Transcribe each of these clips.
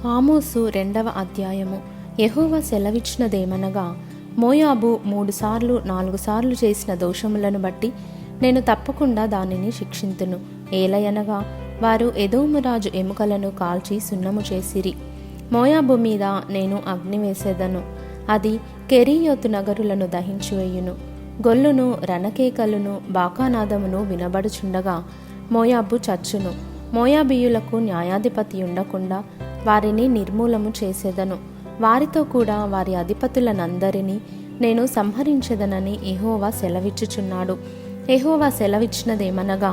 ఆమోసు 2వ అధ్యాయము. యెహోవా సెలవిచ్చినదేమనగా, మోయాబు 3 సార్లు 4 సార్లు చేసిన దోషములను బట్టి నేను తప్పకుండా దానిని శిక్షింతును. ఏలయనగా వారు ఎదోము రాజు ఎముకలను కాల్చి సున్నము చేసిరి. మోయాబు మీద నేను అగ్ని వేసేదను, అది కెరీయోతు నగరులను దహించివేయును. గొల్లును రణకేకలును బాకానాదమును వినబడుచుండగా మోయాబు చచ్చును. మోయాబీయులకు న్యాయాధిపతి ఉండకుండా వారిని నిర్మూలము చేసేదను. వారితో కూడా వారి అధిపతులనందరినీ నేను సంహరించెదనని యెహోవా సెలవిచ్చుచున్నాడు. యెహోవా సెలవిచ్చినదేమనగా,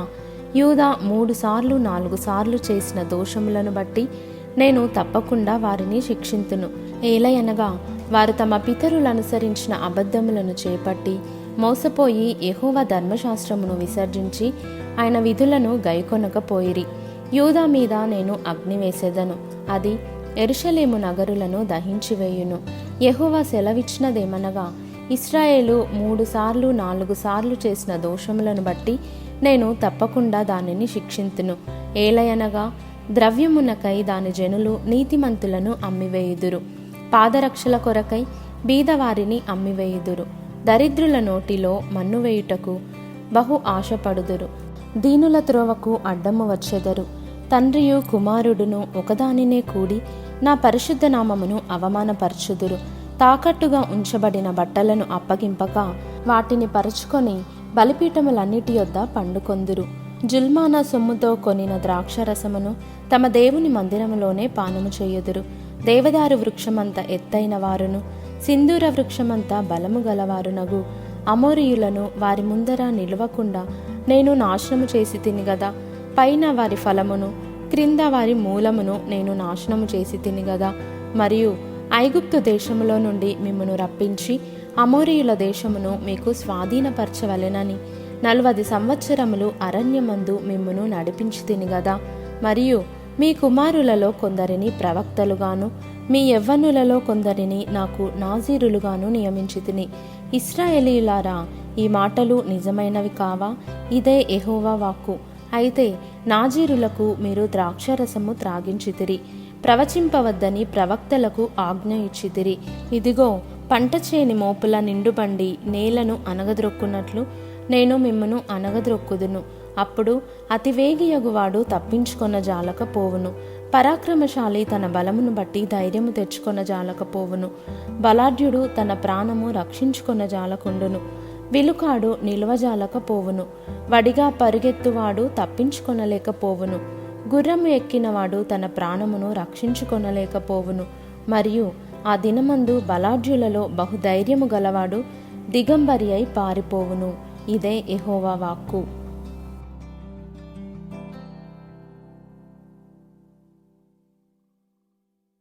యూదా 3 సార్లు 4 సార్లు చేసిన దోషములను బట్టి నేను తప్పకుండా వారిని శిక్షింతును. ఏలయనగా వారు తమ పితరులు అనుసరించిన అబద్ధములను చేపట్టి మోసపోయి యెహోవా ధర్మశాస్త్రమును విసర్జించి ఆయన విధులను గైకొనకపోయిరి. యూదా మీద నేను అగ్ని వేసేదను, అది యెరూషలేము నగరులను దహించివేయును. యెహోవా సెలవిచ్చినదేమనగా, ఇశ్రాయేలు 3 సార్లు 4 సార్లు చేసిన దోషములను బట్టి నేను తప్పకుండా దానిని శిక్షింతును. ఏలయనగా ద్రవ్యమునకై దాని జనులు నీతిమంతులను అమ్మివేయుదురు, పాదరక్షల కొరకై బీదవారిని అమ్మివేయుదురు. దరిద్రుల నోటిలో మన్ను వేయుటకు బహు ఆశపడుదురు, దీనుల త్రోవకు అడ్డము వచ్చెదరు. తండ్రియు కుమారుడును ఒకదానినే కూడి నా పరిశుద్ధ నామమును అవమానపరచుదురు. తాకట్టుగా ఉంచబడిన బట్టలను అప్పగింపక వాటిని పరుచుకొని బలిపీఠములన్నిటి యొద్ద పండుకొందురు. జుల్మానా సొమ్ముతో కొనిన ద్రాక్షరసమును తమ దేవుని మందిరములోనే పానము చేయుదురు. దేవదారు వృక్షమంత ఎత్తైన వారును సింధూర వృక్షమంతా బలము గలవారునగు అమోరీయులను వారి ముందర నిలవకుండా నేను నాశనము చేసి తిని గదా. పైన వారి ఫలమును క్రింద వారి మూలమును నేను నాశనము చేసి తిని గదా. మరియు ఐగుప్తు దేశములో నుండి మిమ్మును రప్పించి అమోరీయుల దేశమును మీకు స్వాధీనపరచవలెనని 40 సంవత్సరములు అరణ్యమందు మిమ్మును నడిపించి తిని గదా. మరియు మీ కుమారులలో కొందరిని ప్రవక్తలుగాను మీ యవ్వనులలో కొందరిని నాకు నాజీరులుగాను నియమించి తిని. ఇశ్రాయేలీయులారా, ఈ మాటలు నిజమైనవి కావా? ఇదే యెహోవా వాక్కు. అయితే నాజీరులకు మీరు ద్రాక్షరసము త్రాగించితిరి, ప్రవచింపవద్దని ప్రవక్తలకు ఆజ్ఞ ఇచ్చితిరి. ఇదిగో, పంట చేని మోపుల నిండుబండి నేలను అనగద్రొక్కున్నట్లు నేను మిమ్మును అనగద్రొక్కుదును. అప్పుడు అతివేగియగువాడు తప్పించుకొన జాలకపోవును, పరాక్రమశాలి తన బలమును బట్టి ధైర్యము తెచ్చుకొన జాలకపోవును. బలాఢ్యుడు తన ప్రాణము రక్షించుకొన జాలకుండును, విలుకాడు నిలువజాలకపోవును. వడిగా పరుగెత్తువాడు తప్పించుకొనలేకపోవును, గుర్రము ఎక్కినవాడు తన ప్రాణమును రక్షించుకొనలేకపోవును. మరియు ఆ దినమందు బలాఢ్యులలో బహుధైర్యము గలవాడు దిగంబరి అయి పారిపోవును. ఇదే యెహోవా వాక్కు.